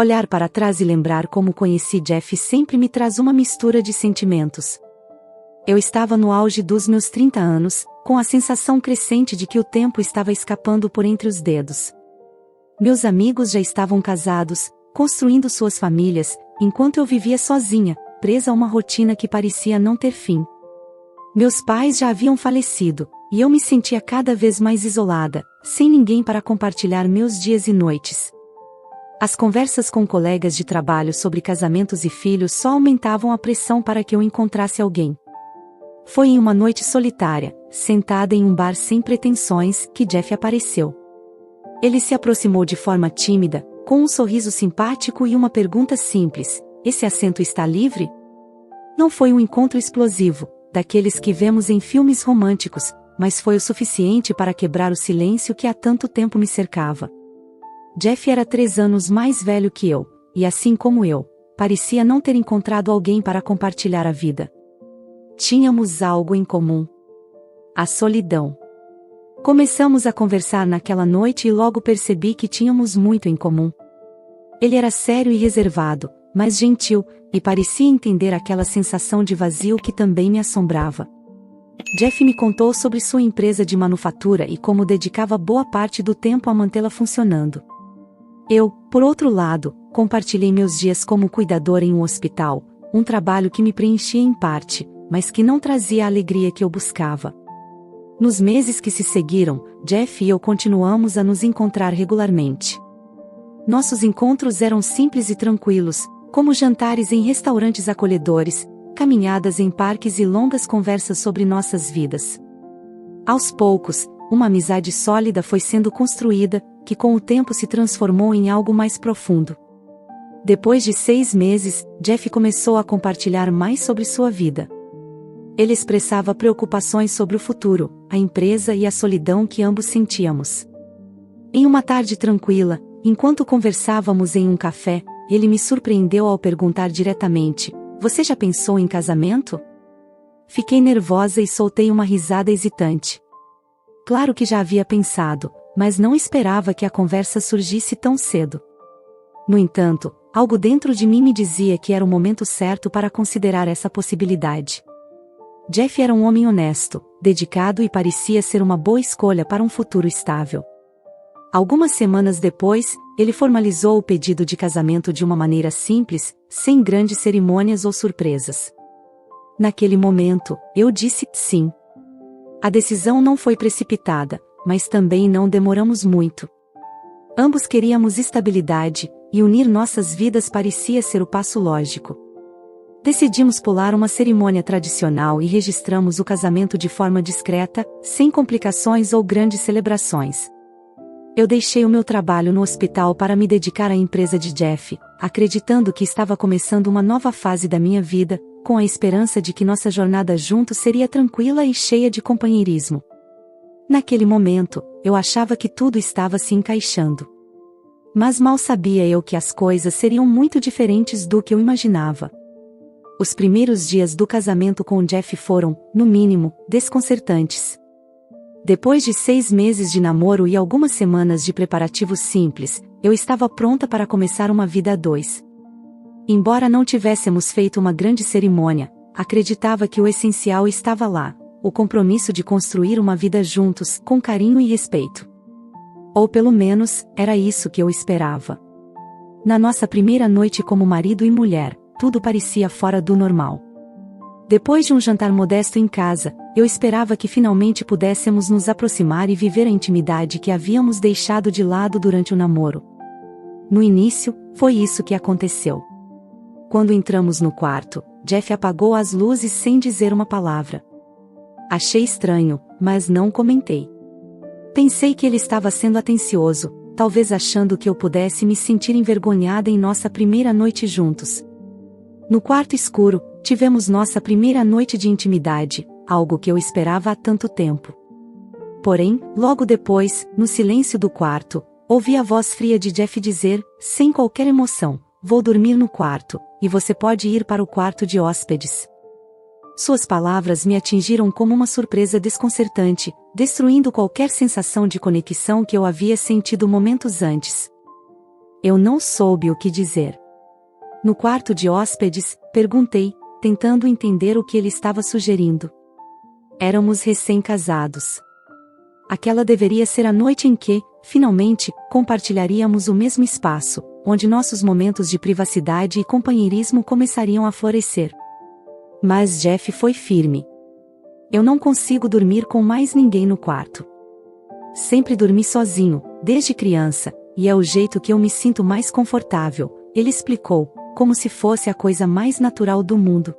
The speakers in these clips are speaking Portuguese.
Olhar para trás e lembrar como conheci Jeff sempre me traz uma mistura de sentimentos. Eu estava no auge dos meus 30 anos, com a sensação crescente de que o tempo estava escapando por entre os dedos. Meus amigos já estavam casados, construindo suas famílias, enquanto eu vivia sozinha, presa a uma rotina que parecia não ter fim. Meus pais já haviam falecido, e eu me sentia cada vez mais isolada, sem ninguém para compartilhar meus dias e noites. As conversas com colegas de trabalho sobre casamentos e filhos só aumentavam a pressão para que eu encontrasse alguém. Foi em uma noite solitária, sentada em um bar sem pretensões, que Jeff apareceu. Ele se aproximou de forma tímida, com um sorriso simpático e uma pergunta simples: "Esse assento está livre?" Não foi um encontro explosivo, daqueles que vemos em filmes românticos, mas foi o suficiente para quebrar o silêncio que há tanto tempo me cercava. Jeff era 3 anos mais velho que eu, e assim como eu, parecia não ter encontrado alguém para compartilhar a vida. Tínhamos algo em comum: a solidão. Começamos a conversar naquela noite e logo percebi que tínhamos muito em comum. Ele era sério e reservado, mas gentil, e parecia entender aquela sensação de vazio que também me assombrava. Jeff me contou sobre sua empresa de manufatura e como dedicava boa parte do tempo a mantê-la funcionando. Eu, por outro lado, compartilhei meus dias como cuidadora em um hospital, um trabalho que me preenchia em parte, mas que não trazia a alegria que eu buscava. Nos meses que se seguiram, Jeff e eu continuamos a nos encontrar regularmente. Nossos encontros eram simples e tranquilos, como jantares em restaurantes acolhedores, caminhadas em parques e longas conversas sobre nossas vidas. Aos poucos, uma amizade sólida foi sendo construída, que com o tempo se transformou em algo mais profundo. Depois de 6 meses, Jeff começou a compartilhar mais sobre sua vida. Ele expressava preocupações sobre o futuro, a empresa e a solidão que ambos sentíamos. Em uma tarde tranquila, enquanto conversávamos em um café, ele me surpreendeu ao perguntar diretamente: "Você já pensou em casamento?" Fiquei nervosa e soltei uma risada hesitante. Claro que já havia pensado, mas não esperava que a conversa surgisse tão cedo. No entanto, algo dentro de mim me dizia que era o momento certo para considerar essa possibilidade. Jeff era um homem honesto, dedicado e parecia ser uma boa escolha para um futuro estável. Algumas semanas depois, ele formalizou o pedido de casamento de uma maneira simples, sem grandes cerimônias ou surpresas. Naquele momento, eu disse sim. A decisão não foi precipitada, mas também não demoramos muito. Ambos queríamos estabilidade, e unir nossas vidas parecia ser o passo lógico. Decidimos pular uma cerimônia tradicional e registramos o casamento de forma discreta, sem complicações ou grandes celebrações. Eu deixei o meu trabalho no hospital para me dedicar à empresa de Jeff, acreditando que estava começando uma nova fase da minha vida, com a esperança de que nossa jornada juntos seria tranquila e cheia de companheirismo. Naquele momento, eu achava que tudo estava se encaixando. Mas mal sabia eu que as coisas seriam muito diferentes do que eu imaginava. Os primeiros dias do casamento com Jeff foram, no mínimo, desconcertantes. Depois de 6 meses de namoro e algumas semanas de preparativos simples, eu estava pronta para começar uma vida a 2. Embora não tivéssemos feito uma grande cerimônia, acreditava que o essencial estava lá: o compromisso de construir uma vida juntos, com carinho e respeito. Ou pelo menos, era isso que eu esperava. Na nossa primeira noite como marido e mulher, tudo parecia fora do normal. Depois de um jantar modesto em casa, eu esperava que finalmente pudéssemos nos aproximar e viver a intimidade que havíamos deixado de lado durante o namoro. No início, foi isso que aconteceu. Quando entramos no quarto, Jeff apagou as luzes sem dizer uma palavra. Achei estranho, mas não comentei. Pensei que ele estava sendo atencioso, talvez achando que eu pudesse me sentir envergonhada em nossa primeira noite juntos. No quarto escuro, tivemos nossa primeira noite de intimidade, algo que eu esperava há tanto tempo. Porém, logo depois, no silêncio do quarto, ouvi a voz fria de Jeff dizer, sem qualquer emoção: "Vou dormir no quarto, e você pode ir para o quarto de hóspedes." Suas palavras me atingiram como uma surpresa desconcertante, destruindo qualquer sensação de conexão que eu havia sentido momentos antes. Eu não soube o que dizer. No quarto de hóspedes, perguntei, tentando entender o que ele estava sugerindo. Éramos recém-casados. Aquela deveria ser a noite em que, finalmente, compartilharíamos o mesmo espaço, onde nossos momentos de privacidade e companheirismo começariam a florescer. Mas Jeff foi firme. Eu não consigo dormir com mais ninguém no quarto. Sempre dormi sozinho, desde criança, e é o jeito que eu me sinto mais confortável, ele explicou, como se fosse a coisa mais natural do mundo.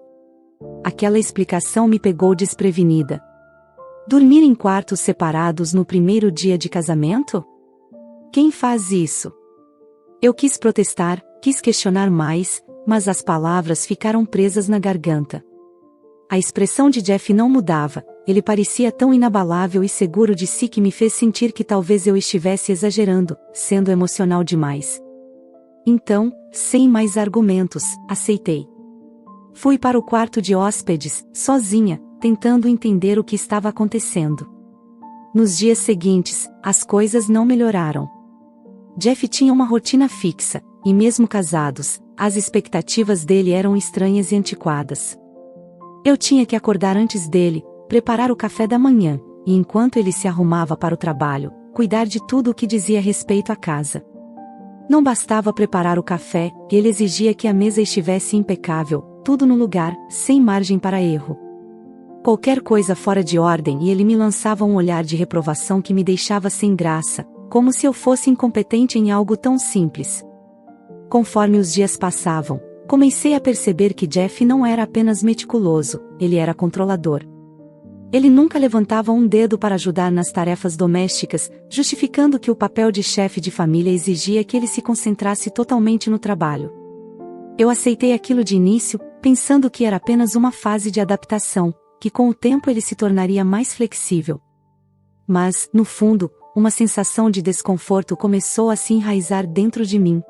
Aquela explicação me pegou desprevenida. Dormir em quartos separados no primeiro dia de casamento? Quem faz isso? Eu quis protestar, quis questionar mais, mas as palavras ficaram presas na garganta. A expressão de Jeff não mudava, ele parecia tão inabalável e seguro de si que me fez sentir que talvez eu estivesse exagerando, sendo emocional demais. Então, sem mais argumentos, aceitei. Fui para o quarto de hóspedes, sozinha, tentando entender o que estava acontecendo. Nos dias seguintes, as coisas não melhoraram. Jeff tinha uma rotina fixa, e mesmo casados, as expectativas dele eram estranhas e antiquadas. Eu tinha que acordar antes dele, preparar o café da manhã, e enquanto ele se arrumava para o trabalho, cuidar de tudo o que dizia respeito à casa. Não bastava preparar o café, ele exigia que a mesa estivesse impecável, tudo no lugar, sem margem para erro. Qualquer coisa fora de ordem e ele me lançava um olhar de reprovação que me deixava sem graça, como se eu fosse incompetente em algo tão simples. Conforme os dias passavam, comecei a perceber que Jeff não era apenas meticuloso, ele era controlador. Ele nunca levantava um dedo para ajudar nas tarefas domésticas, justificando que o papel de chefe de família exigia que ele se concentrasse totalmente no trabalho. Eu aceitei aquilo de início, pensando que era apenas uma fase de adaptação, que com o tempo ele se tornaria mais flexível. Mas, no fundo, uma sensação de desconforto começou a se enraizar dentro de mim.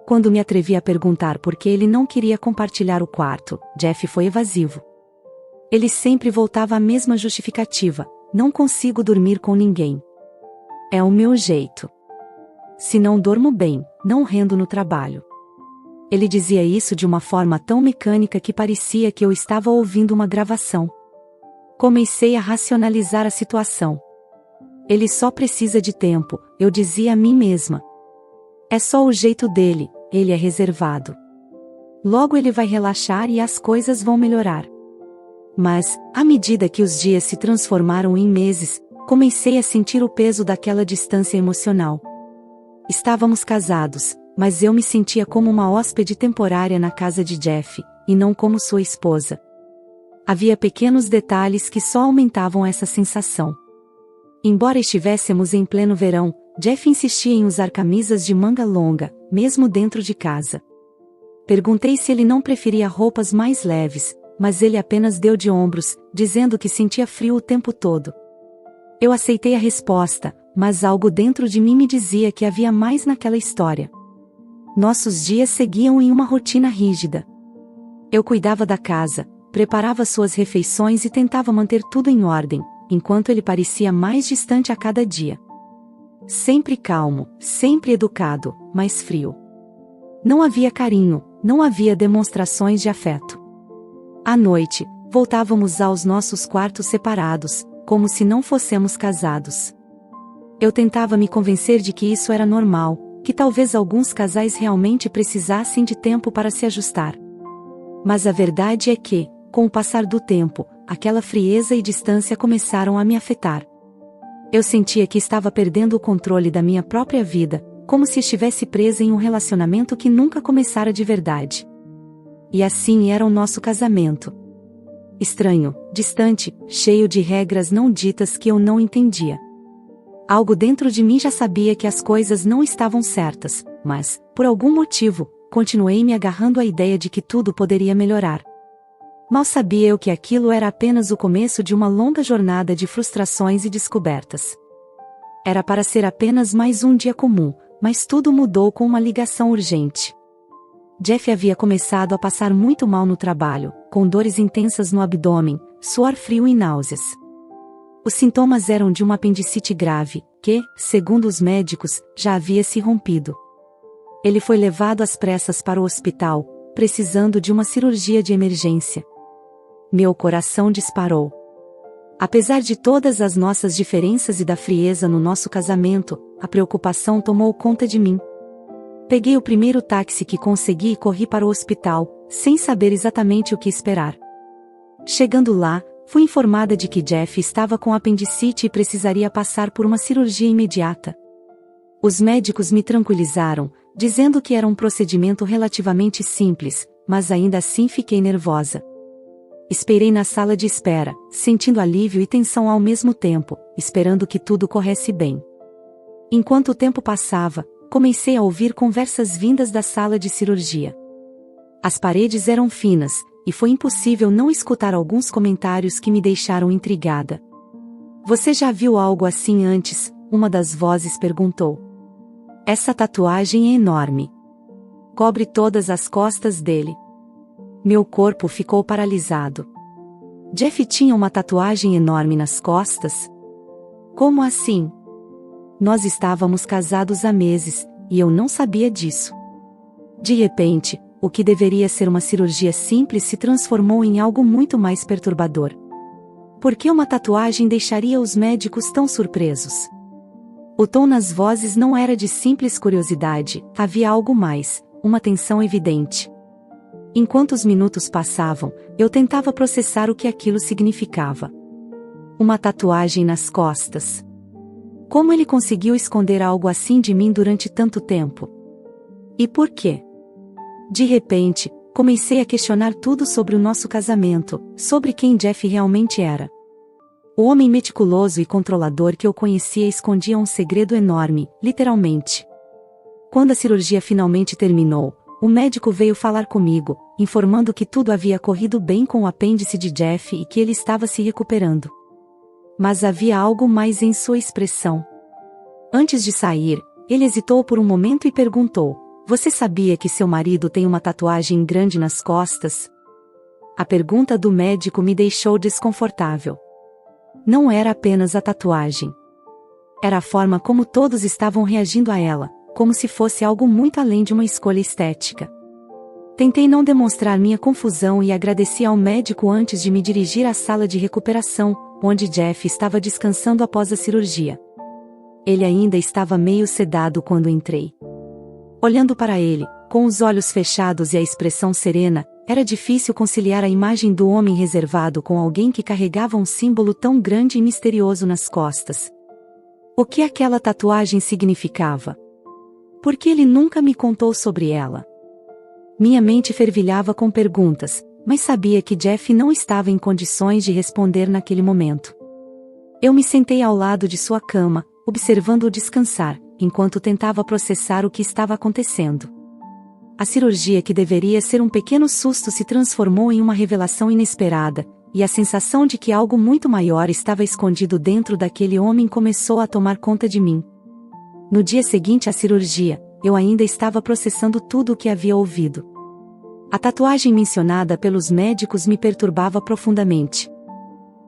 Quando me atrevi a perguntar por que ele não queria compartilhar o quarto, Jeff foi evasivo. Ele sempre voltava à mesma justificativa: não consigo dormir com ninguém. É o meu jeito. Se não dormo bem, não rendo no trabalho. Ele dizia isso de uma forma tão mecânica que parecia que eu estava ouvindo uma gravação. Comecei a racionalizar a situação. Ele só precisa de tempo, eu dizia a mim mesma. É só o jeito dele, ele é reservado. Logo ele vai relaxar e as coisas vão melhorar. Mas, à medida que os dias se transformaram em meses, comecei a sentir o peso daquela distância emocional. Estávamos casados, mas eu me sentia como uma hóspede temporária na casa de Jeff, e não como sua esposa. Havia pequenos detalhes que só aumentavam essa sensação. Embora estivéssemos em pleno verão, Jeff insistia em usar camisas de manga longa, mesmo dentro de casa. Perguntei se ele não preferia roupas mais leves, mas ele apenas deu de ombros, dizendo que sentia frio o tempo todo. Eu aceitei a resposta, mas algo dentro de mim me dizia que havia mais naquela história. Nossos dias seguiam em uma rotina rígida. Eu cuidava da casa, preparava suas refeições e tentava manter tudo em ordem, enquanto ele parecia mais distante a cada dia. Sempre calmo, sempre educado, mas frio. Não havia carinho, não havia demonstrações de afeto. À noite, voltávamos aos nossos quartos separados, como se não fôssemos casados. Eu tentava me convencer de que isso era normal, que talvez alguns casais realmente precisassem de tempo para se ajustar. Mas a verdade é que, com o passar do tempo, aquela frieza e distância começaram a me afetar. Eu sentia que estava perdendo o controle da minha própria vida, como se estivesse presa em um relacionamento que nunca começara de verdade. E assim era o nosso casamento. Estranho, distante, cheio de regras não ditas que eu não entendia. Algo dentro de mim já sabia que as coisas não estavam certas, mas, por algum motivo, continuei me agarrando à ideia de que tudo poderia melhorar. Mal sabia eu que aquilo era apenas o começo de uma longa jornada de frustrações e descobertas. Era para ser apenas mais um dia comum, mas tudo mudou com uma ligação urgente. Jeff havia começado a passar muito mal no trabalho, com dores intensas no abdômen, suor frio e náuseas. Os sintomas eram de uma apendicite grave, que, segundo os médicos, já havia se rompido. Ele foi levado às pressas para o hospital, precisando de uma cirurgia de emergência. Meu coração disparou. Apesar de todas as nossas diferenças e da frieza no nosso casamento, a preocupação tomou conta de mim. Peguei o primeiro táxi que consegui e corri para o hospital, sem saber exatamente o que esperar. Chegando lá, fui informada de que Jeff estava com apendicite e precisaria passar por uma cirurgia imediata. Os médicos me tranquilizaram, dizendo que era um procedimento relativamente simples, mas ainda assim fiquei nervosa. Esperei na sala de espera, sentindo alívio e tensão ao mesmo tempo, esperando que tudo corresse bem. Enquanto o tempo passava, comecei a ouvir conversas vindas da sala de cirurgia. As paredes eram finas, e foi impossível não escutar alguns comentários que me deixaram intrigada. "Você já viu algo assim antes?", uma das vozes perguntou. "Essa tatuagem é enorme. Cobre todas as costas dele." Meu corpo ficou paralisado. Jeff tinha uma tatuagem enorme nas costas? Como assim? Nós estávamos casados há meses, e eu não sabia disso. De repente, o que deveria ser uma cirurgia simples se transformou em algo muito mais perturbador. Por que uma tatuagem deixaria os médicos tão surpresos? O tom nas vozes não era de simples curiosidade, havia algo mais, uma tensão evidente. Enquanto os minutos passavam, eu tentava processar o que aquilo significava. Uma tatuagem nas costas. Como ele conseguiu esconder algo assim de mim durante tanto tempo? E por quê? De repente, comecei a questionar tudo sobre o nosso casamento, sobre quem Jeff realmente era. O homem meticuloso e controlador que eu conhecia escondia um segredo enorme, literalmente. Quando a cirurgia finalmente terminou, o médico veio falar comigo, informando que tudo havia corrido bem com o apêndice de Jeff e que ele estava se recuperando. Mas havia algo mais em sua expressão. Antes de sair, ele hesitou por um momento e perguntou: "Você sabia que seu marido tem uma tatuagem grande nas costas?" A pergunta do médico me deixou desconfortável. Não era apenas a tatuagem. Era a forma como todos estavam reagindo a ela, como se fosse algo muito além de uma escolha estética. Tentei não demonstrar minha confusão e agradeci ao médico antes de me dirigir à sala de recuperação, onde Jeff estava descansando após a cirurgia. Ele ainda estava meio sedado quando entrei. Olhando para ele, com os olhos fechados e a expressão serena, era difícil conciliar a imagem do homem reservado com alguém que carregava um símbolo tão grande e misterioso nas costas. O que aquela tatuagem significava? Por que ele nunca me contou sobre ela? Minha mente fervilhava com perguntas, mas sabia que Jeff não estava em condições de responder naquele momento. Eu me sentei ao lado de sua cama, observando-o descansar, enquanto tentava processar o que estava acontecendo. A cirurgia que deveria ser um pequeno susto se transformou em uma revelação inesperada, e a sensação de que algo muito maior estava escondido dentro daquele homem começou a tomar conta de mim. No dia seguinte à cirurgia, eu ainda estava processando tudo o que havia ouvido. A tatuagem mencionada pelos médicos me perturbava profundamente.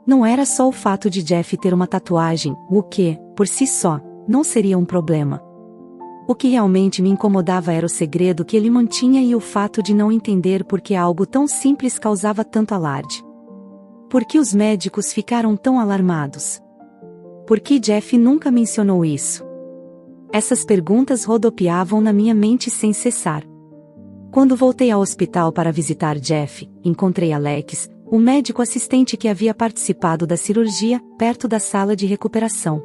Não era só o fato de Jeff ter uma tatuagem, o que, por si só, não seria um problema. O que realmente me incomodava era o segredo que ele mantinha e o fato de não entender por que algo tão simples causava tanto alarde. Por que os médicos ficaram tão alarmados? Por que Jeff nunca mencionou isso? Essas perguntas rodopiavam na minha mente sem cessar. Quando voltei ao hospital para visitar Jeff, encontrei Alex, o médico assistente que havia participado da cirurgia, perto da sala de recuperação.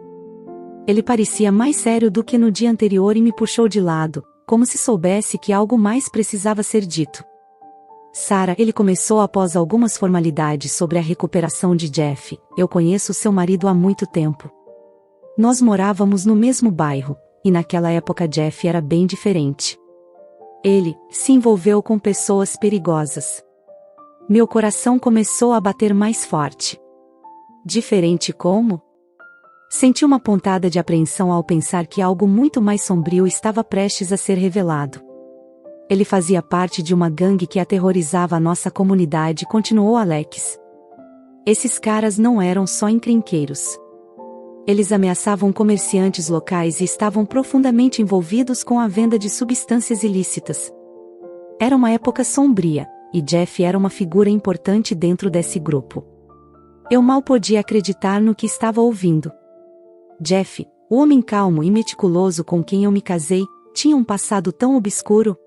Ele parecia mais sério do que no dia anterior e me puxou de lado, como se soubesse que algo mais precisava ser dito. "Sarah", ele começou após algumas formalidades sobre a recuperação de Jeff, "eu conheço seu marido há muito tempo. Nós morávamos no mesmo bairro, e naquela época Jeff era bem diferente. Ele se envolveu com pessoas perigosas." Meu coração começou a bater mais forte. Diferente como? Senti uma pontada de apreensão ao pensar que algo muito mais sombrio estava prestes a ser revelado. "Ele fazia parte de uma gangue que aterrorizava a nossa comunidade", continuou Alex. "Esses caras não eram só encrenqueiros. Eles ameaçavam comerciantes locais e estavam profundamente envolvidos com a venda de substâncias ilícitas. Era uma época sombria, e Jeff era uma figura importante dentro desse grupo. Eu mal podia acreditar no que estava ouvindo. Jeff, o homem calmo e meticuloso com quem eu me casei, tinha um passado tão obscuro?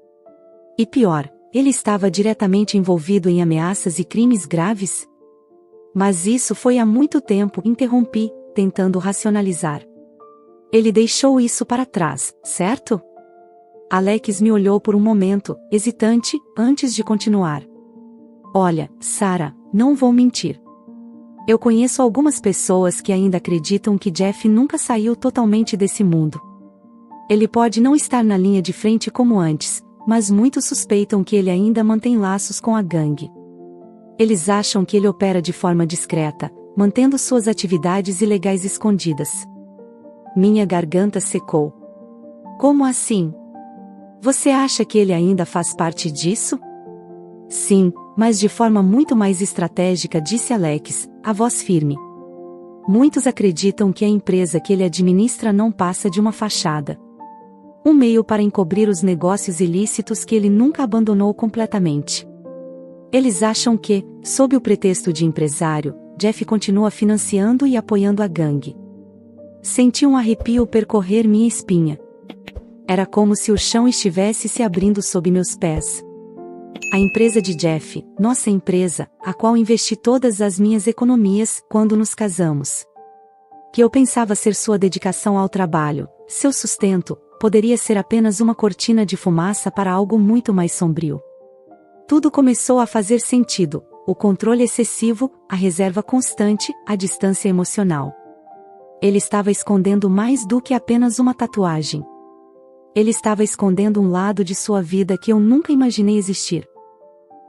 E pior, ele estava diretamente envolvido em ameaças e crimes graves? Mas isso foi há muito tempo, interrompi, tentando racionalizar. Ele deixou isso para trás, certo? Alex me olhou por um momento, hesitante, antes de continuar. Olha, Sarah, não vou mentir. Eu conheço algumas pessoas que ainda acreditam que Jeff nunca saiu totalmente desse mundo. Ele pode não estar na linha de frente como antes, mas muitos suspeitam que ele ainda mantém laços com a gangue. Eles acham que ele opera de forma discreta, mantendo suas atividades ilegais escondidas. Minha garganta secou. Como assim? Você acha que ele ainda faz parte disso? Sim, mas de forma muito mais estratégica, disse Alex, a voz firme. Muitos acreditam que a empresa que ele administra não passa de uma fachada. Um meio para encobrir os negócios ilícitos que ele nunca abandonou completamente. Eles acham que, sob o pretexto de empresário, Jeff continua financiando e apoiando a gangue. Senti um arrepio percorrer minha espinha. Era como se o chão estivesse se abrindo sob meus pés. A empresa de Jeff, nossa empresa, a qual investi todas as minhas economias quando nos casamos. Que eu pensava ser sua dedicação ao trabalho, seu sustento, poderia ser apenas uma cortina de fumaça para algo muito mais sombrio. Tudo começou a fazer sentido: o controle excessivo, a reserva constante, a distância emocional. Ele estava escondendo mais do que apenas uma tatuagem. Ele estava escondendo um lado de sua vida que eu nunca imaginei existir.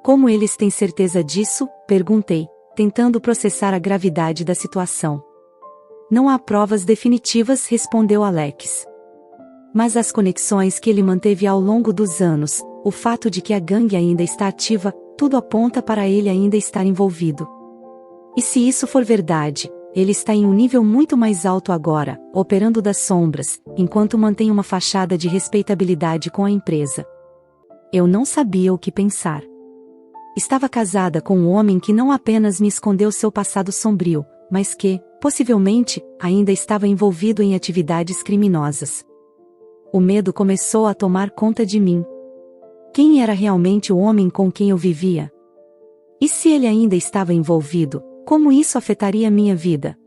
Como eles têm certeza disso? Perguntei, tentando processar a gravidade da situação. Não há provas definitivas, respondeu Alex. Mas as conexões que ele manteve ao longo dos anos, o fato de que a gangue ainda está ativa, tudo aponta para ele ainda estar envolvido. E se isso for verdade, ele está em um nível muito mais alto agora, operando das sombras, enquanto mantém uma fachada de respeitabilidade com a empresa. Eu não sabia o que pensar. Estava casada com um homem que não apenas me escondeu seu passado sombrio, mas que, possivelmente, ainda estava envolvido em atividades criminosas. O medo começou a tomar conta de mim. Quem era realmente o homem com quem eu vivia? E se ele ainda estava envolvido, como isso afetaria minha vida?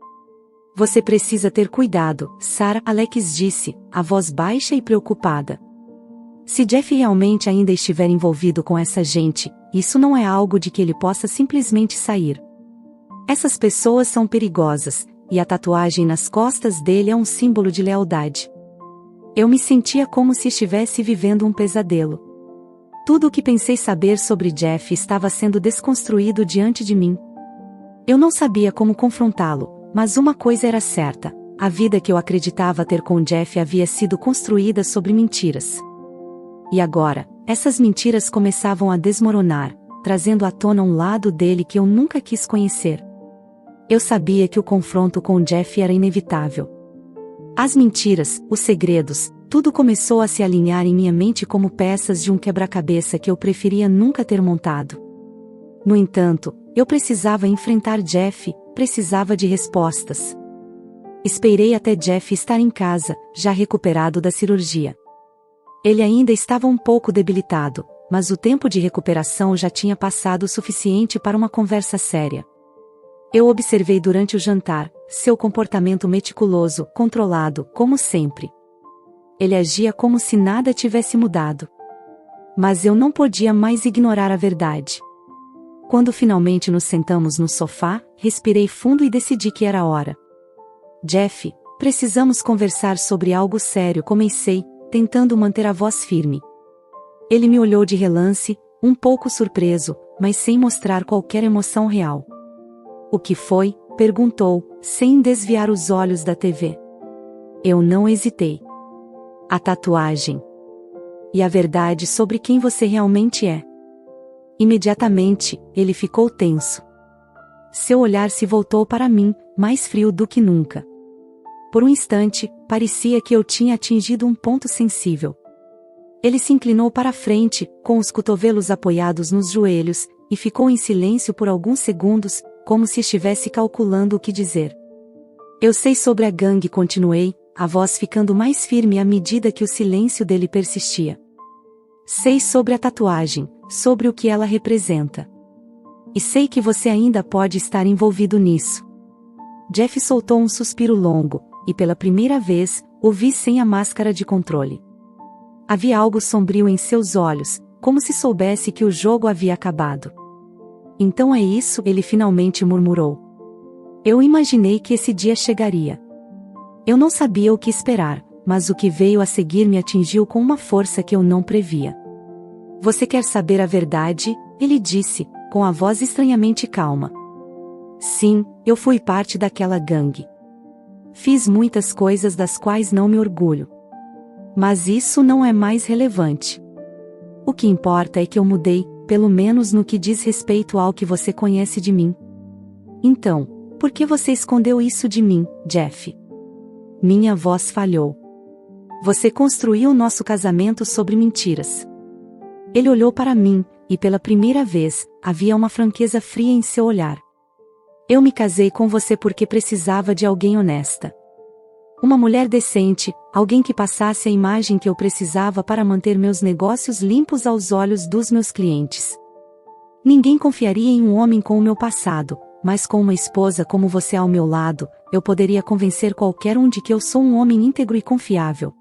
Você precisa ter cuidado, Sarah, Alex disse, a voz baixa e preocupada. Se Jeff realmente ainda estiver envolvido com essa gente, isso não é algo de que ele possa simplesmente sair. Essas pessoas são perigosas, e a tatuagem nas costas dele é um símbolo de lealdade. Eu me sentia como se estivesse vivendo um pesadelo. Tudo o que pensei saber sobre Jeff estava sendo desconstruído diante de mim. Eu não sabia como confrontá-lo, mas uma coisa era certa: a vida que eu acreditava ter com Jeff havia sido construída sobre mentiras. E agora, essas mentiras começavam a desmoronar, trazendo à tona um lado dele que eu nunca quis conhecer. Eu sabia que o confronto com Jeff era inevitável. As mentiras, os segredos, tudo começou a se alinhar em minha mente como peças de um quebra-cabeça que eu preferia nunca ter montado. No entanto, eu precisava enfrentar Jeff, precisava de respostas. Esperei até Jeff estar em casa, já recuperado da cirurgia. Ele ainda estava um pouco debilitado, mas o tempo de recuperação já tinha passado o suficiente para uma conversa séria. Eu observei durante o jantar, seu comportamento meticuloso, controlado, como sempre. Ele agia como se nada tivesse mudado. Mas eu não podia mais ignorar a verdade. Quando finalmente nos sentamos no sofá, respirei fundo e decidi que era hora. Jeff, precisamos conversar sobre algo sério, comecei, tentando manter a voz firme. Ele me olhou de relance, um pouco surpreso, mas sem mostrar qualquer emoção real. O que foi? Perguntou, sem desviar os olhos da TV. Eu não hesitei. A tatuagem. E a verdade sobre quem você realmente é. Imediatamente, ele ficou tenso. Seu olhar se voltou para mim, mais frio do que nunca. Por um instante, parecia que eu tinha atingido um ponto sensível. Ele se inclinou para a frente, com os cotovelos apoiados nos joelhos, e ficou em silêncio por alguns segundos, como se estivesse calculando o que dizer. Eu sei sobre a gangue, continuei, a voz ficando mais firme à medida que o silêncio dele persistia. Sei sobre a tatuagem, sobre o que ela representa. E sei que você ainda pode estar envolvido nisso. Jeff soltou um suspiro longo, e pela primeira vez, o vi sem a máscara de controle. Havia algo sombrio em seus olhos, como se soubesse que o jogo havia acabado. Então é isso, ele finalmente murmurou. Eu imaginei que esse dia chegaria. Eu não sabia o que esperar, mas o que veio a seguir me atingiu com uma força que eu não previa. Você quer saber a verdade? Ele disse, com a voz estranhamente calma. Sim, eu fui parte daquela gangue. Fiz muitas coisas das quais não me orgulho. Mas isso não é mais relevante. O que importa é que eu mudei, pelo menos no que diz respeito ao que você conhece de mim. Então, por que você escondeu isso de mim, Jeff? Minha voz falhou. Você construiu nosso casamento sobre mentiras. Ele olhou para mim, e pela primeira vez, havia uma franqueza fria em seu olhar. Eu me casei com você porque precisava de alguém honesta. Uma mulher decente, alguém que passasse a imagem que eu precisava para manter meus negócios limpos aos olhos dos meus clientes. Ninguém confiaria em um homem com o meu passado, mas com uma esposa como você ao meu lado, eu poderia convencer qualquer um de que eu sou um homem íntegro e confiável.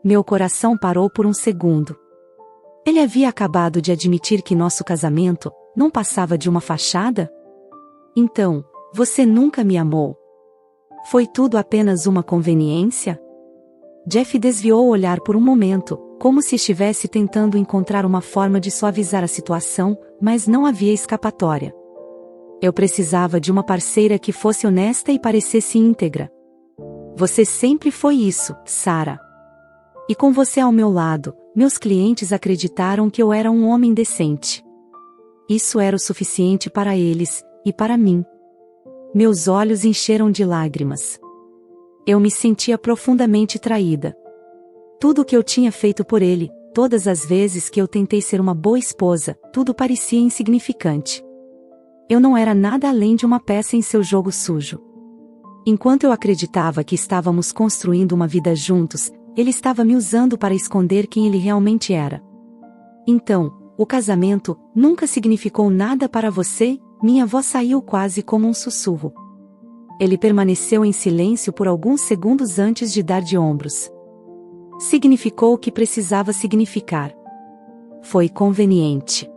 Meu coração parou por um segundo. Ele havia acabado de admitir que nosso casamento não passava de uma fachada? Então, você nunca me amou. Foi tudo apenas uma conveniência? Jeff desviou o olhar por um momento, como se estivesse tentando encontrar uma forma de suavizar a situação, mas não havia escapatória. Eu precisava de uma parceira que fosse honesta e parecesse íntegra. Você sempre foi isso, Sarah. E com você ao meu lado, meus clientes acreditaram que eu era um homem decente. Isso era o suficiente para eles, e para mim. Meus olhos encheram de lágrimas. Eu me sentia profundamente traída. Tudo o que eu tinha feito por ele, todas as vezes que eu tentei ser uma boa esposa, tudo parecia insignificante. Eu não era nada além de uma peça em seu jogo sujo. Enquanto eu acreditava que estávamos construindo uma vida juntos, ele estava me usando para esconder quem ele realmente era. Então, o casamento nunca significou nada para você? Minha voz saiu quase como um sussurro. Ele permaneceu em silêncio por alguns segundos antes de dar de ombros. Significou o que precisava significar. Foi conveniente.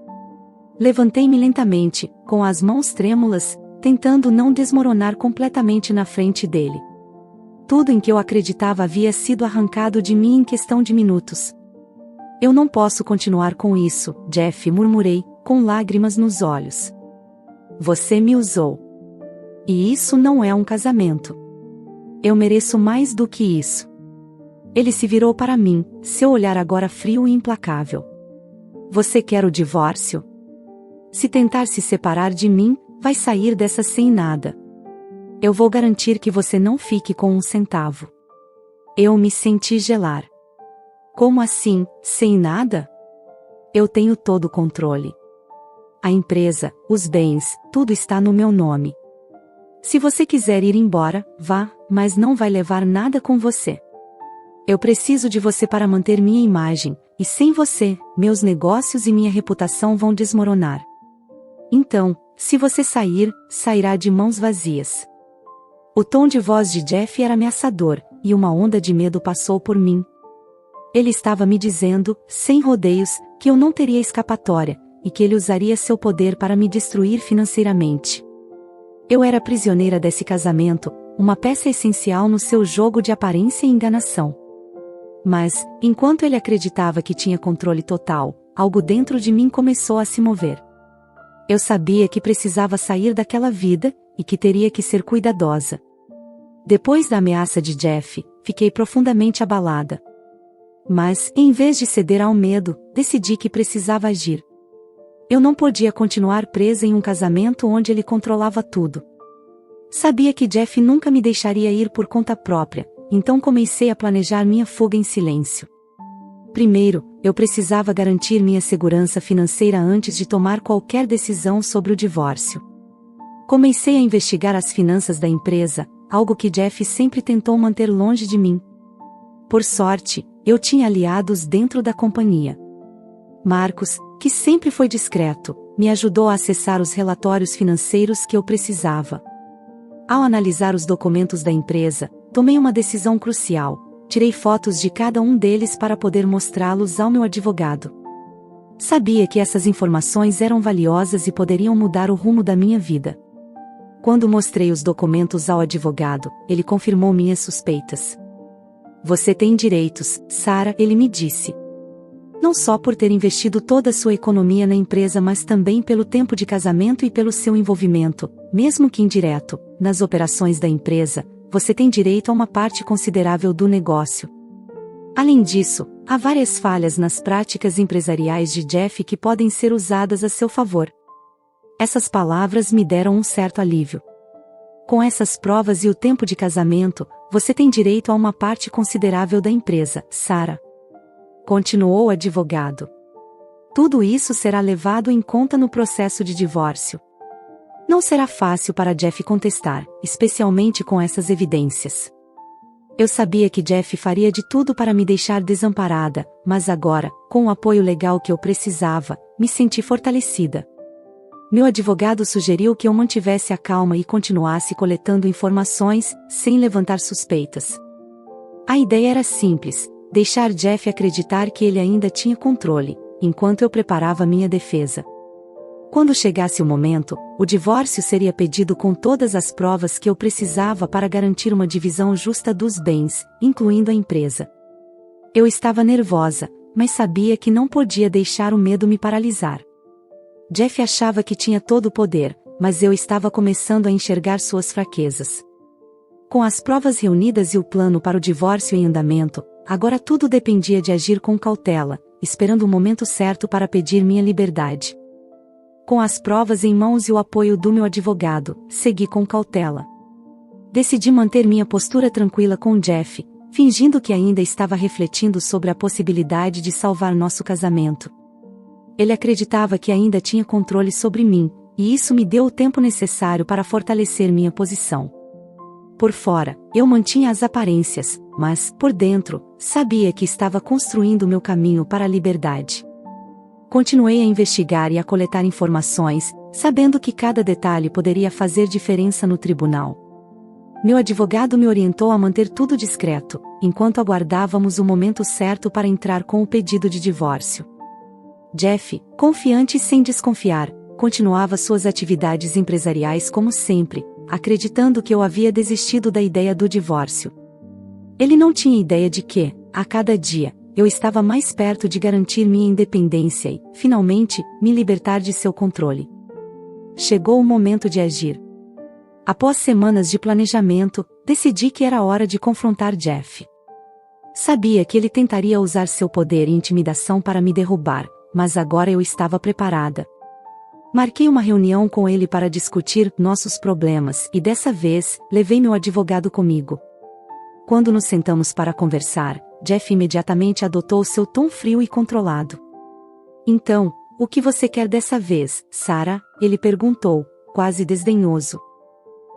Levantei-me lentamente, com as mãos trêmulas, tentando não desmoronar completamente na frente dele. Tudo em que eu acreditava havia sido arrancado de mim em questão de minutos. Eu não posso continuar com isso, Jeff, murmurei, com lágrimas nos olhos. Você me usou. E isso não é um casamento. Eu mereço mais do que isso. Ele se virou para mim, seu olhar agora frio e implacável. Você quer o divórcio? Se tentar se separar de mim, vai sair dessa sem nada. Eu vou garantir que você não fique com um centavo. Eu me senti gelar. Como assim, sem nada? Eu tenho todo o controle. A empresa, os bens, tudo está no meu nome. Se você quiser ir embora, vá, mas não vai levar nada com você. Eu preciso de você para manter minha imagem, e sem você, meus negócios e minha reputação vão desmoronar. Então, se você sair, sairá de mãos vazias. O tom de voz de Jeff era ameaçador, e uma onda de medo passou por mim. Ele estava me dizendo, sem rodeios, que eu não teria escapatória, e que ele usaria seu poder para me destruir financeiramente. Eu era prisioneira desse casamento, uma peça essencial no seu jogo de aparência e enganação. Mas, enquanto ele acreditava que tinha controle total, algo dentro de mim começou a se mover. Eu sabia que precisava sair daquela vida, e que teria que ser cuidadosa. Depois da ameaça de Jeff, fiquei profundamente abalada. Mas, em vez de ceder ao medo, decidi que precisava agir. Eu não podia continuar presa em um casamento onde ele controlava tudo. Sabia que Jeff nunca me deixaria ir por conta própria, então comecei a planejar minha fuga em silêncio. Primeiro, eu precisava garantir minha segurança financeira antes de tomar qualquer decisão sobre o divórcio. Comecei a investigar as finanças da empresa, algo que Jeff sempre tentou manter longe de mim. Por sorte, eu tinha aliados dentro da companhia. Marcos, que sempre foi discreto, me ajudou a acessar os relatórios financeiros que eu precisava. Ao analisar os documentos da empresa, tomei uma decisão crucial. Tirei fotos de cada um deles para poder mostrá-los ao meu advogado. Sabia que essas informações eram valiosas e poderiam mudar o rumo da minha vida. Quando mostrei os documentos ao advogado, ele confirmou minhas suspeitas. Você tem direitos, Sarah, ele me disse. Não só por ter investido toda a sua economia na empresa, mas também pelo tempo de casamento e pelo seu envolvimento, mesmo que indireto, nas operações da empresa. Você tem direito a uma parte considerável do negócio. Além disso, há várias falhas nas práticas empresariais de Jeff que podem ser usadas a seu favor. Essas palavras me deram um certo alívio. Com essas provas e o tempo de casamento, você tem direito a uma parte considerável da empresa, Sarah. Continuou o advogado. Tudo isso será levado em conta no processo de divórcio. Não será fácil para Jeff contestar, especialmente com essas evidências. Eu sabia que Jeff faria de tudo para me deixar desamparada, mas agora, com o apoio legal que eu precisava, me senti fortalecida. Meu advogado sugeriu que eu mantivesse a calma e continuasse coletando informações, sem levantar suspeitas. A ideia era simples: deixar Jeff acreditar que ele ainda tinha controle, enquanto eu preparava minha defesa. Quando chegasse o momento, o divórcio seria pedido com todas as provas que eu precisava para garantir uma divisão justa dos bens, incluindo a empresa. Eu estava nervosa, mas sabia que não podia deixar o medo me paralisar. Jeff achava que tinha todo o poder, mas eu estava começando a enxergar suas fraquezas. Com as provas reunidas e o plano para o divórcio em andamento, agora tudo dependia de agir com cautela, esperando o momento certo para pedir minha liberdade. Com as provas em mãos e o apoio do meu advogado, segui com cautela. Decidi manter minha postura tranquila com Jeff, fingindo que ainda estava refletindo sobre a possibilidade de salvar nosso casamento. Ele acreditava que ainda tinha controle sobre mim, e isso me deu o tempo necessário para fortalecer minha posição. Por fora, eu mantinha as aparências, mas, por dentro, sabia que estava construindo meu caminho para a liberdade. Continuei a investigar e a coletar informações, sabendo que cada detalhe poderia fazer diferença no tribunal. Meu advogado me orientou a manter tudo discreto, enquanto aguardávamos o momento certo para entrar com o pedido de divórcio. Jeff, confiante e sem desconfiar, continuava suas atividades empresariais como sempre, acreditando que eu havia desistido da ideia do divórcio. Ele não tinha ideia de que, a cada dia, eu estava mais perto de garantir minha independência e, finalmente, me libertar de seu controle. Chegou o momento de agir. Após semanas de planejamento, decidi que era hora de confrontar Jeff. Sabia que ele tentaria usar seu poder e intimidação para me derrubar, mas agora eu estava preparada. Marquei uma reunião com ele para discutir nossos problemas e dessa vez, levei meu advogado comigo. Quando nos sentamos para conversar, Jeff imediatamente adotou seu tom frio e controlado. Então, o que você quer dessa vez, Sarah? Ele perguntou, quase desdenhoso.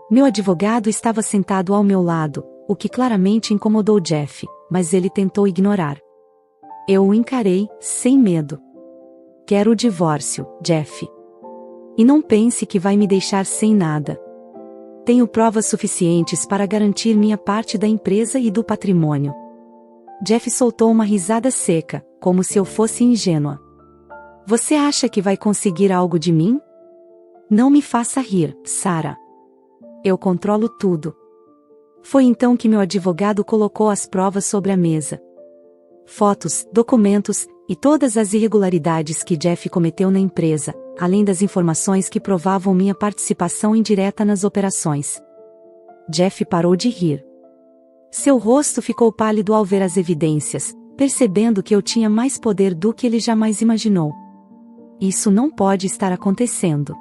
Meu advogado estava sentado ao meu lado, o que claramente incomodou Jeff, mas ele tentou ignorar. Eu o encarei, sem medo. Quero o divórcio, Jeff. E não pense que vai me deixar sem nada. Tenho provas suficientes para garantir minha parte da empresa e do patrimônio. Jeff soltou uma risada seca, como se eu fosse ingênua. Você acha que vai conseguir algo de mim? Não me faça rir, Sarah. Eu controlo tudo. Foi então que meu advogado colocou as provas sobre a mesa. Fotos, documentos, e todas as irregularidades que Jeff cometeu na empresa, além das informações que provavam minha participação indireta nas operações. Jeff parou de rir. Seu rosto ficou pálido ao ver as evidências, percebendo que eu tinha mais poder do que ele jamais imaginou. Isso não pode estar acontecendo.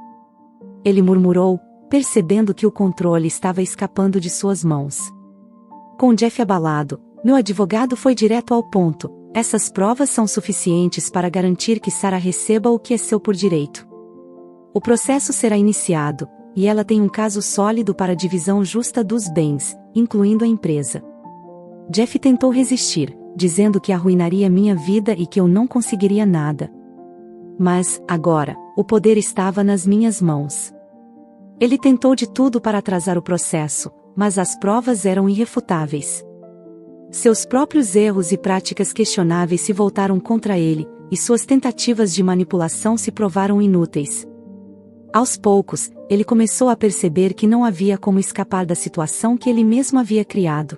Ele murmurou, percebendo que o controle estava escapando de suas mãos. Com Jeff abalado, meu advogado foi direto ao ponto: essas provas são suficientes para garantir que Sarah receba o que é seu por direito. O processo será iniciado, e ela tem um caso sólido para a divisão justa dos bens, incluindo a empresa. Jeff tentou resistir, dizendo que arruinaria minha vida e que eu não conseguiria nada. Mas, agora, o poder estava nas minhas mãos. Ele tentou de tudo para atrasar o processo, mas as provas eram irrefutáveis. Seus próprios erros e práticas questionáveis se voltaram contra ele, e suas tentativas de manipulação se provaram inúteis. Aos poucos, ele começou a perceber que não havia como escapar da situação que ele mesmo havia criado.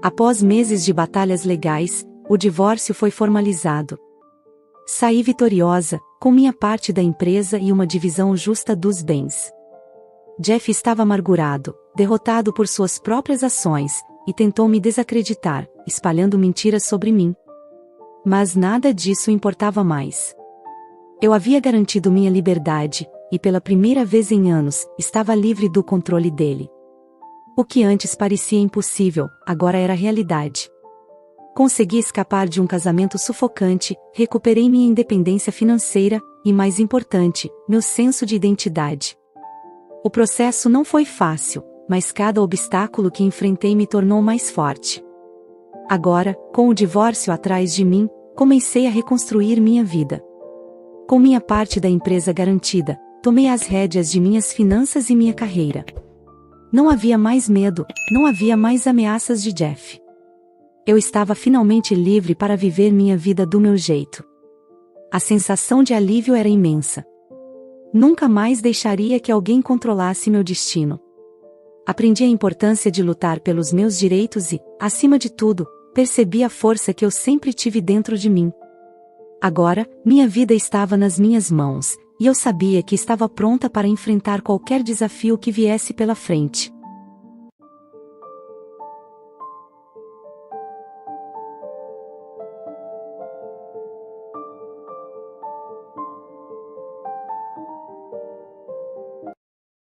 Após meses de batalhas legais, o divórcio foi formalizado. Saí vitoriosa, com minha parte da empresa e uma divisão justa dos bens. Jeff estava amargurado, derrotado por suas próprias ações, e tentou me desacreditar, espalhando mentiras sobre mim. Mas nada disso importava mais. Eu havia garantido minha liberdade, e pela primeira vez em anos, estava livre do controle dele. O que antes parecia impossível, agora era realidade. Consegui escapar de um casamento sufocante, recuperei minha independência financeira, e mais importante, meu senso de identidade. O processo não foi fácil, mas cada obstáculo que enfrentei me tornou mais forte. Agora, com o divórcio atrás de mim, comecei a reconstruir minha vida. Com minha parte da empresa garantida, tomei as rédeas de minhas finanças e minha carreira. Não havia mais medo, não havia mais ameaças de Jeff. Eu estava finalmente livre para viver minha vida do meu jeito. A sensação de alívio era imensa. Nunca mais deixaria que alguém controlasse meu destino. Aprendi a importância de lutar pelos meus direitos e, acima de tudo, percebi a força que eu sempre tive dentro de mim. Agora, minha vida estava nas minhas mãos, e eu sabia que estava pronta para enfrentar qualquer desafio que viesse pela frente.